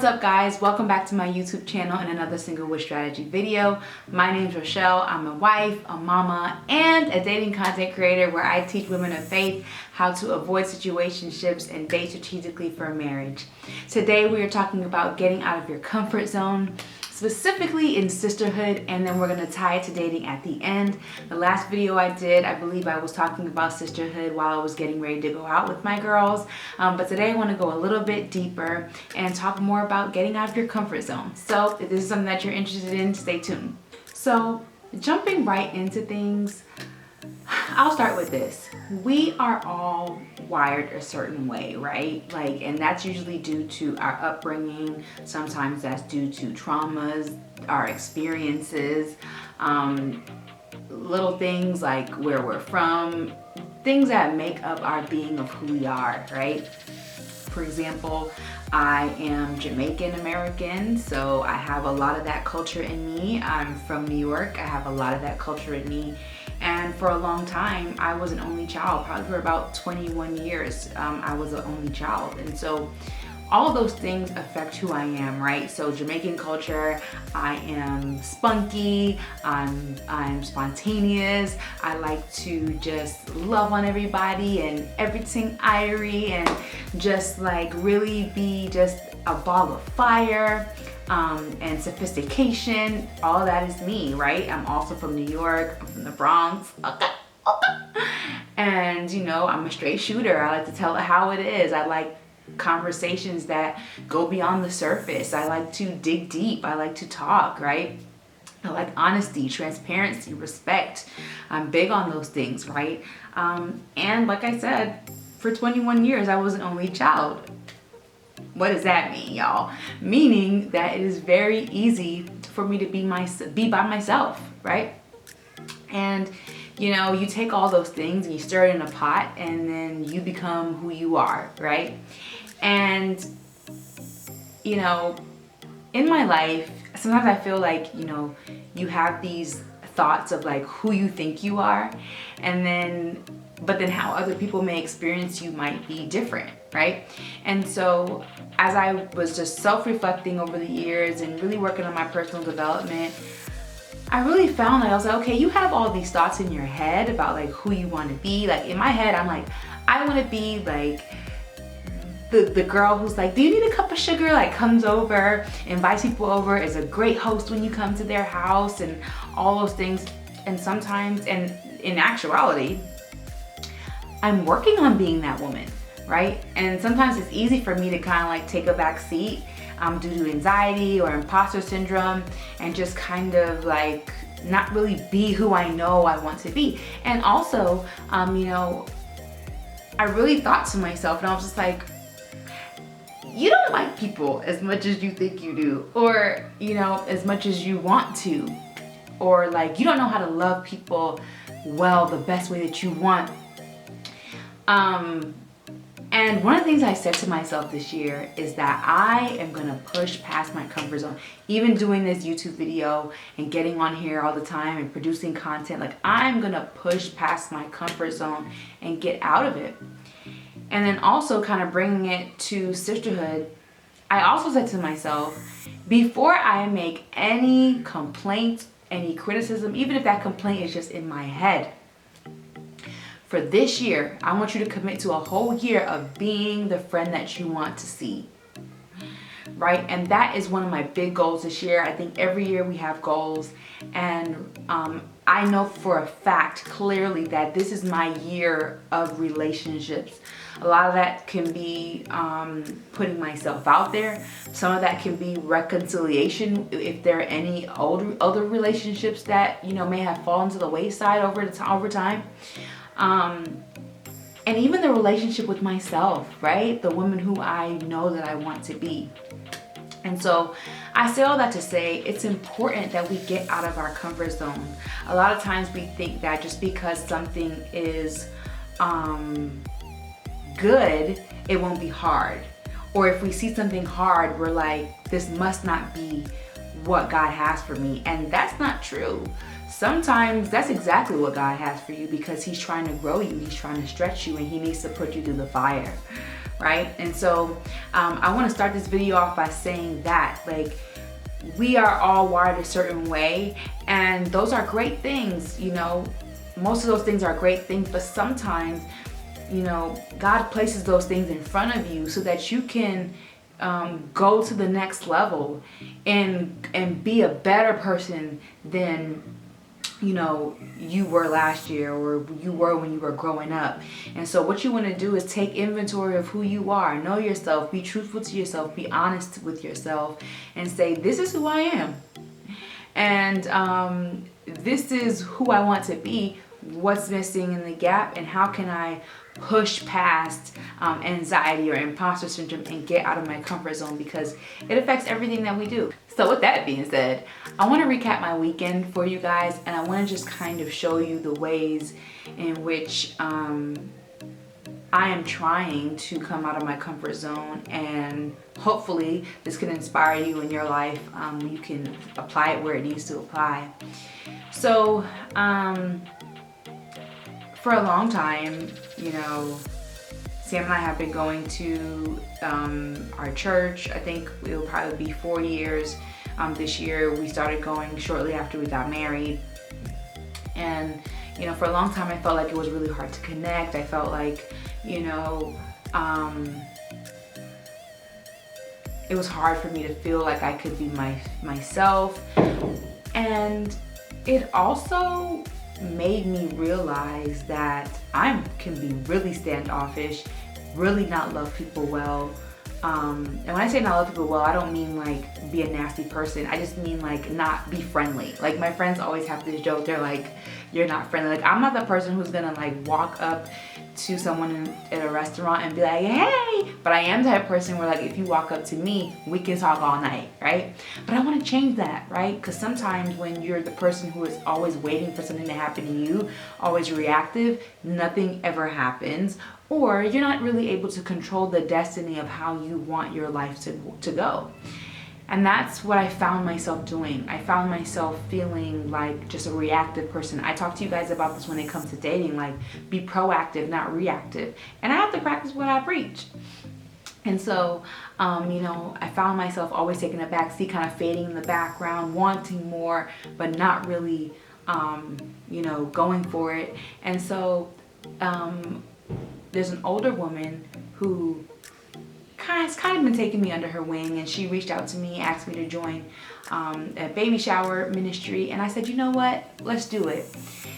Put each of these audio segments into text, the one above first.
up guys, welcome back to my YouTube channel and another single wish strategy video. My name's Rochelle. I'm a wife, a mama, and a dating content creator where I teach women of faith how to avoid situationships and date strategically for marriage. Today we are talking about getting out of your comfort zone, specifically in sisterhood, and then we're going to tie it to dating at the end. The last video I did, I believe I was talking about sisterhood while I was getting ready to go out with my girls, but today I want to go a little bit deeper and talk more about getting out of your comfort zone. So if this is something that you're interested in, stay tuned. So jumping right into things, I'll start with this. We are all wired a certain way, right? And that's usually due to our upbringing. Sometimes that's due to traumas, our experiences, little things like where we're from, things that make up our being of who we are, right? For example, I am Jamaican American, so I have a lot of that culture in me. I'm from New York. I have a lot of that culture in me. And for a long time, I was an only child. Probably for about 21 years, I was an only child. And so all those things affect who I am, right? So Jamaican culture, I am spunky, I'm spontaneous, I like to just love on everybody and everything irie and just like really be just a ball of fire. And sophistication, all that is me, right? I'm also from New York, I'm from the Bronx, okay. And you know, I'm a straight shooter. I like to tell it how it is. I like conversations that go beyond the surface. I like to dig deep. I like to talk, right? I like honesty, transparency, respect. I'm big on those things, right? And like I said, for 21 years, I was an only child. What does that mean, y'all? Meaning that it is very easy for me to be by myself, right? And you know, you take all those things and you stir it in a pot and then you become who you are, right? And you know, in my life, sometimes I feel like, you know, you have these thoughts of like who you think you are, and then but then how other people may experience you might be different, right? And so as I was just self-reflecting over the years and really working on my personal development, I really found that I was like, okay, you have all these thoughts in your head about like who you want to be. Like in my head, I'm like, I want to be like the girl who's like, do you need a cup of sugar? Like comes over, invites people over, is a great host when you come to their house and all those things. And sometimes, and in actuality, I'm working on being that woman, right? And sometimes it's easy for me to kind of like take a back seat due to anxiety or imposter syndrome and just kind of like not really be who I know I want to be. And also, you know, I really thought to myself and I was just like, you don't like people as much as you think you do, or, you know, as much as you want to, or like you don't know how to love people well the best way that you want. And one of the things I said to myself this year is that I am gonna push past my comfort zone. Even doing this YouTube video and getting on here all the time and producing content, like I'm gonna push past my comfort zone and get out of it. And then also kind of bringing it to sisterhood, I also said to myself, before I make any complaint, any criticism, even if that complaint is just in my head, for this year, I want you to commit to a whole year of being the friend that you want to see, right? And that is one of my big goals this year. I think every year we have goals, and I know for a fact clearly that this is my year of relationships. A lot of that can be putting myself out there. Some of that can be reconciliation if there are any older relationships that, you know, may have fallen to the wayside over time. And even the relationship with myself, right? The woman who I know that I want to be. And so I say all that to say it's important that we get out of our comfort zone. A lot of times we think that just because something is good, it won't be hard. Or if we see something hard, we're like, this must not be what God has for me. And that's not true. Sometimes that's exactly what God has for you because he's trying to grow you, he's trying to stretch you, and he needs to put you through the fire, right? And so I want to start this video off by saying that, like, we are all wired a certain way, and those are great things, you know. Most of those things are great things, but sometimes, you know, God places those things in front of you so that you can go to the next level and be a better person than, you know, you were last year or you were when you were growing up. And so what you want to do is take inventory of who you are, know yourself, be truthful to yourself, be honest with yourself, and say, this is who I am, and this is who I want to be. What's missing in the gap, and how can I push past anxiety or imposter syndrome and get out of my comfort zone, because it affects everything that we do. So with that being said, I want to recap my weekend for you guys, and I want to just kind of show you the ways in which I am trying to come out of my comfort zone, and hopefully this can inspire you in your life. You can apply it where it needs to apply. So for a long time, you know, Sam and I have been going to our church. I think it will probably be 4 years this year. We started going shortly after we got married. And, you know, for a long time I felt like it was really hard to connect. I felt like, you know, it was hard for me to feel like I could be myself. And it also made me realize that I can be really standoffish, really not love people well. And when I say not love people well, I don't mean like be a nasty person. I just mean like not be friendly. Like my friends always have this joke. They're like, you're not friendly. Like I'm not the person who's gonna like walk up to someone at a restaurant and be like, hey, but I am the type of person where like if you walk up to me, we can talk all night, right? But I want to change that, right? Because sometimes when you're the person who is always waiting for something to happen to you, always reactive, nothing ever happens, or you're not really able to control the destiny of how you want your life to go. And that's what I found myself doing. I found myself feeling like just a reactive person. I talk to you guys about this when it comes to dating, like be proactive, not reactive. And I have to practice what I preach. And so, you know, I found myself always taking a back seat, kind of fading in the background, wanting more, but not really, you know, going for it. And so there's an older woman who has kind of been taking me under her wing, and she reached out to me, asked me to join a baby shower ministry, and I said, you know what, let's do it.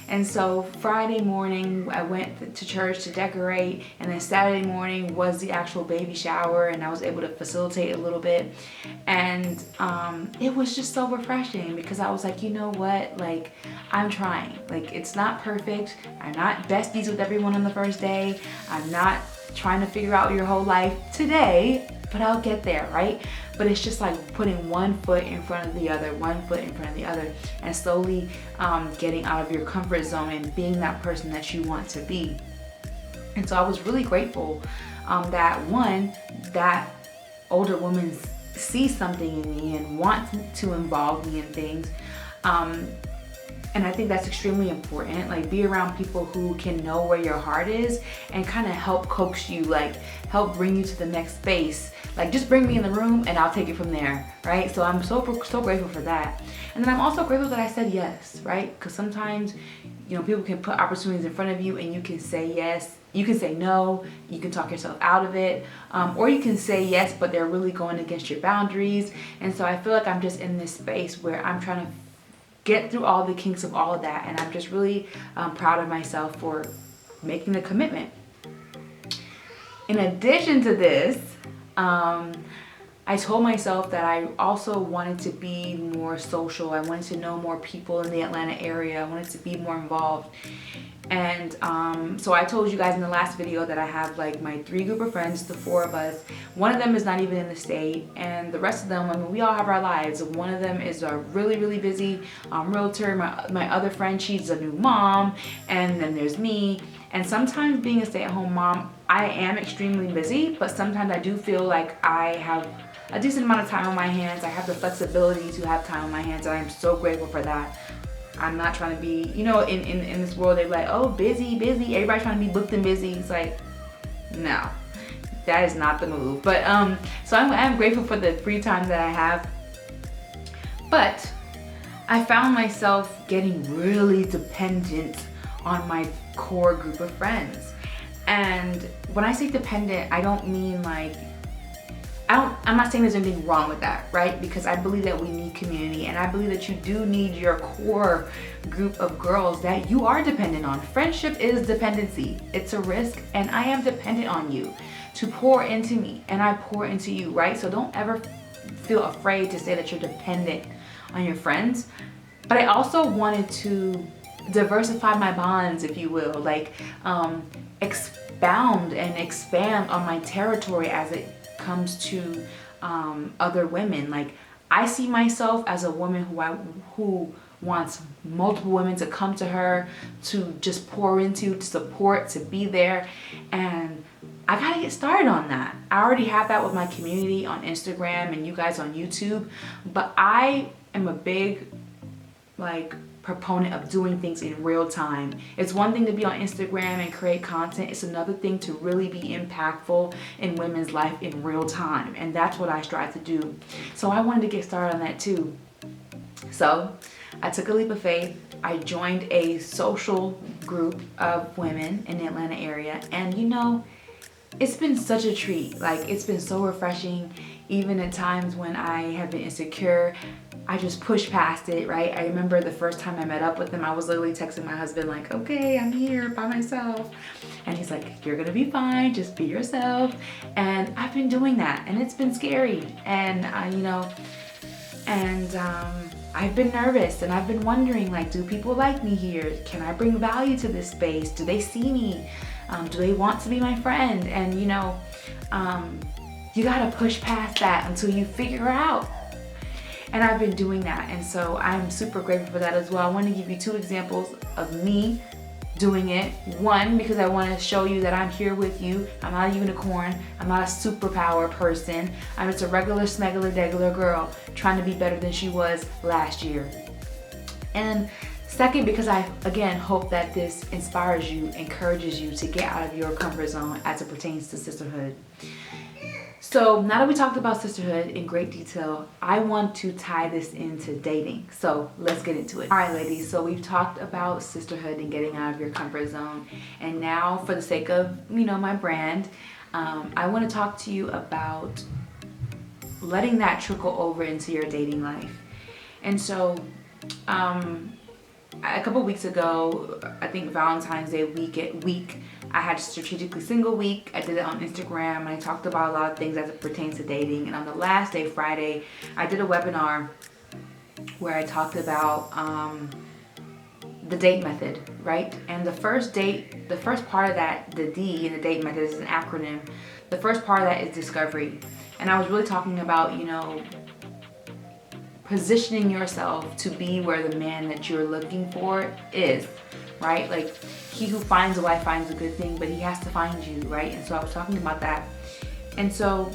And so Friday morning I went to church to decorate, and then Saturday morning was the actual baby shower, and I was able to facilitate a little bit. And it was just so refreshing, because I was like, you know what, like I'm trying. Like it's not perfect. I'm not besties with everyone on the first day. I'm not trying to figure out your whole life today, but I'll get there, right? But it's just like putting one foot in front of the other, one foot in front of the other, and slowly getting out of your comfort zone and being that person that you want to be. And so I was really grateful that one, that older woman sees something in me and wants to involve me in things. And I think that's extremely important. Like be around people who can know where your heart is and kind of help coax you, like help bring you to the next space. Like just bring me in the room and I'll take it from there, right? So I'm so grateful for that. And then I'm also grateful that I said yes, right? Because sometimes, you know, people can put opportunities in front of you and you can say yes. You can say no, you can talk yourself out of it, or you can say yes, but they're really going against your boundaries. And so I feel like I'm just in this space where I'm trying to get through all the kinks of all of that, and I'm just really proud of myself for making the commitment. In addition to this, I told myself that I also wanted to be more social. I wanted to know more people in the Atlanta area. I wanted to be more involved. And so I told you guys in the last video that I have like my 3 group of friends, the 4 of us. One of them is not even in the state, and the rest of them, I mean, we all have our lives. One of them is a really busy realtor. My other friend, she's a new mom, and then there's me. And sometimes being a stay-at-home mom, I am extremely busy, but sometimes I do feel like I have a decent amount of time on my hands. I have the flexibility to have time on my hands, and I'm so grateful for that. I'm not trying to be, you know, in this world, they're like, oh, busy, everybody's trying to be booked and busy. It's like, no, That is not the move. But so I'm grateful for the free time that I have. But I found myself getting really dependent on my core group of friends. And when I say dependent, I don't mean like, I'm not saying there's anything wrong with that, right? Because I believe that we need community, and I believe that you do need your core group of girls that you are dependent on. Friendship is dependency. It's a risk, and I am dependent on you to pour into me, and I pour into you, right? So don't ever feel afraid to say that you're dependent on your friends. But I also wanted to diversify my bonds, if you will, like expound and expand on my territory as it comes to other women. Like, I see myself as a woman who wants multiple women to come to her, to just pour into, to support, to be there. And I gotta get started on that. I already have that with my community on Instagram and you guys on YouTube, but I am a big proponent of doing things in real time. It's one thing to be on Instagram and create content. It's another thing to really be impactful in women's life in real time. And that's what I strive to do. So I wanted to get started on that too. So I took a leap of faith. I joined a social group of women in the Atlanta area. And you know, it's been such a treat. Like, it's been so refreshing. Even at times when I have been insecure, I just push past it, right? I remember the first time I met up with them, I was literally texting my husband like, okay, I'm here by myself. And he's like, you're gonna be fine, just be yourself. And I've been doing that, and it's been scary. And I've been nervous, and I've been wondering, like, do people like me here? Can I bring value to this space? Do they see me? Do they want to be my friend? And you gotta push past that until you figure out. And I've been doing that, and so I'm super grateful for that as well. I want to give you 2 examples of me doing it. One, because I want to show you that I'm here with you. I'm not a unicorn. I'm not a superpower person. I'm just a regular, smegular, degular girl trying to be better than she was last year. And second, because I, again, hope that this inspires you, encourages you to get out of your comfort zone as it pertains to sisterhood. So now that we talked about sisterhood in great detail, I want to tie this into dating. So let's get into it. All right, ladies, so we've talked about sisterhood and getting out of your comfort zone. And now, for the sake of, my brand, I want to talk to you about letting that trickle over into your dating life. And so a couple weeks ago, I think Valentine's Day week, I had Strategically Single Week. I did it on Instagram, and I talked about a lot of things as it pertains to dating. And on the last day, Friday, I did a webinar where I talked about the date method, right? And the first part of that, the D in the date method, is an acronym. The first part of that is discovery. And I was really talking about, positioning yourself to be where the man that you're looking for is, right? Like, he who finds a wife finds a good thing, but he has to find you, right? And so I was talking about that. And so,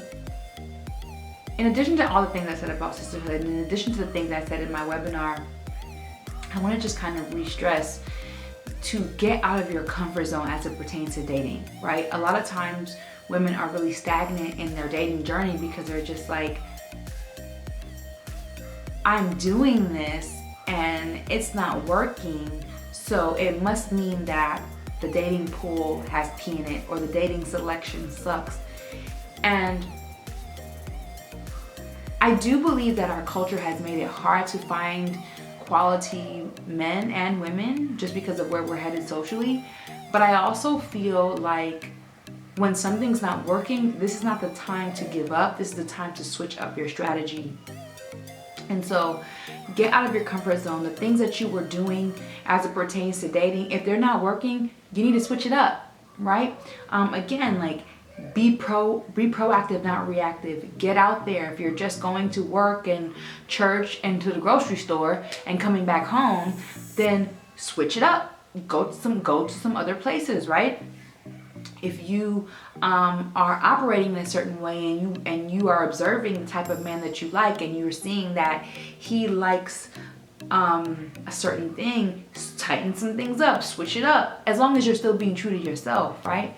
in addition to all the things I said about sisterhood, and in addition to the things I said in my webinar, I want to just kind of re-stress to get out of your comfort zone as it pertains to dating, right? A lot of times women are really stagnant in their dating journey because they're just like, I'm doing this and it's not working, so it must mean that the dating pool has pee in it, or the dating selection sucks. And I do believe that our culture has made it hard to find quality men and women just because of where we're headed socially. But I also feel like when something's not working, this is not the time to give up. This is the time to switch up your strategy. And so get out of your comfort zone. The things that you were doing as it pertains to dating, if they're not working, you need to switch it up, right? Again, like, be proactive, not reactive. Get out there. If you're just going to work and church and to the grocery store and coming back home, then switch it up. Go to some other places, right? If you are operating in a certain way and you are observing the type of man that you like, and you're seeing that he likes a certain thing, tighten some things up, switch it up, as long as you're still being true to yourself, right?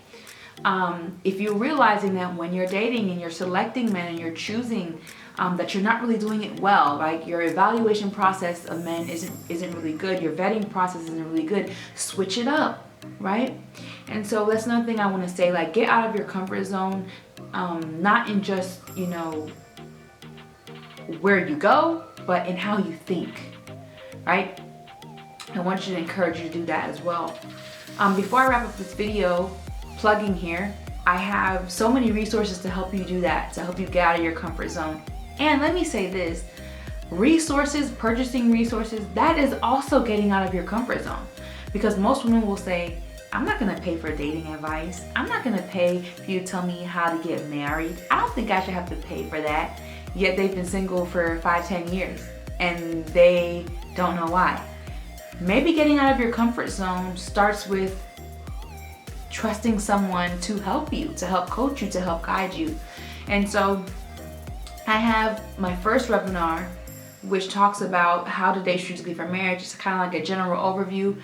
if you're realizing that when you're dating and you're selecting men and you're choosing that you're not really doing it well, like your evaluation process of men isn't really good, your vetting process isn't really good, switch it up, right? And so that's another thing I want to say, like, get out of your comfort zone, not in just, you know, where you go, but in how you think, right? I want you to encourage you to do that as well. Before I wrap up this video, plugging here, I have so many resources to help you do that, to help you get out of your comfort zone. And let me say this, resources, purchasing resources, that is also getting out of your comfort zone. Because most women will say, I'm not gonna pay for dating advice. I'm not gonna pay for you to tell me how to get married. I don't think I should have to pay for that. Yet they've been single for 5-10 years and they don't know why. Maybe getting out of your comfort zone starts with trusting someone to help you, to help coach you, to help guide you. And so I have my first webinar, which talks about how to date strategically for marriage. It's kind of like a general overview.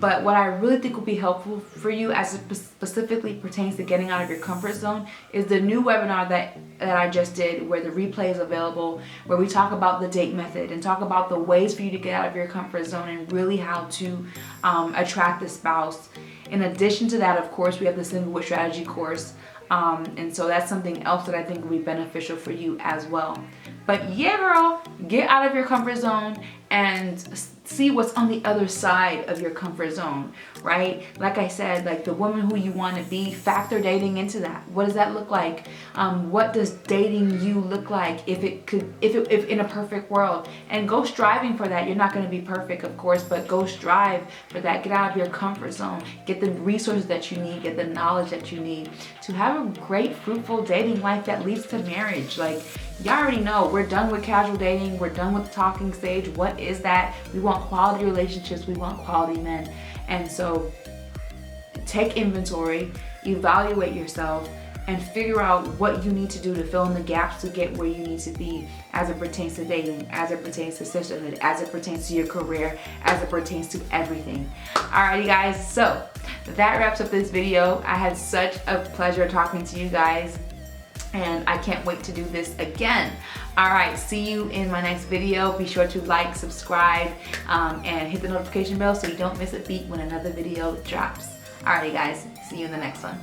But what I really think will be helpful for you as it specifically pertains to getting out of your comfort zone is the new webinar that I just did, where the replay is available, where we talk about the date method and talk about the ways for you to get out of your comfort zone and really how to attract a spouse. In addition to that, of course, we have the Singlehood Strategy course. And so that's something else that I think will be beneficial for you as well. But yeah, girl, get out of your comfort zone and see what's on the other side of your comfort zone, right? Like I said, like the woman who you want to be, factor dating into that. What does that look like? What does dating you look like if in a perfect world? And go striving for that. You're not going to be perfect, of course, but go strive for that. Get out of your comfort zone. Get the resources that you need. Get the knowledge that you need to have a great, fruitful dating life that leads to marriage. Like, y'all already know, we're done with casual dating. We're done with the talking stage. What is that? We want quality relationships. We want quality men. And so take inventory, evaluate yourself, and figure out what you need to do to fill in the gaps to get where you need to be as it pertains to dating, as it pertains to sisterhood, as it pertains to your career, as it pertains to everything. Alrighty guys, so that wraps up this video. I had such a pleasure talking to you guys, and I can't wait to do this again. Alright, see you in my next video. Be sure to like, subscribe, and hit the notification bell so you don't miss a beat when another video drops. Alrighty guys, see you in the next one.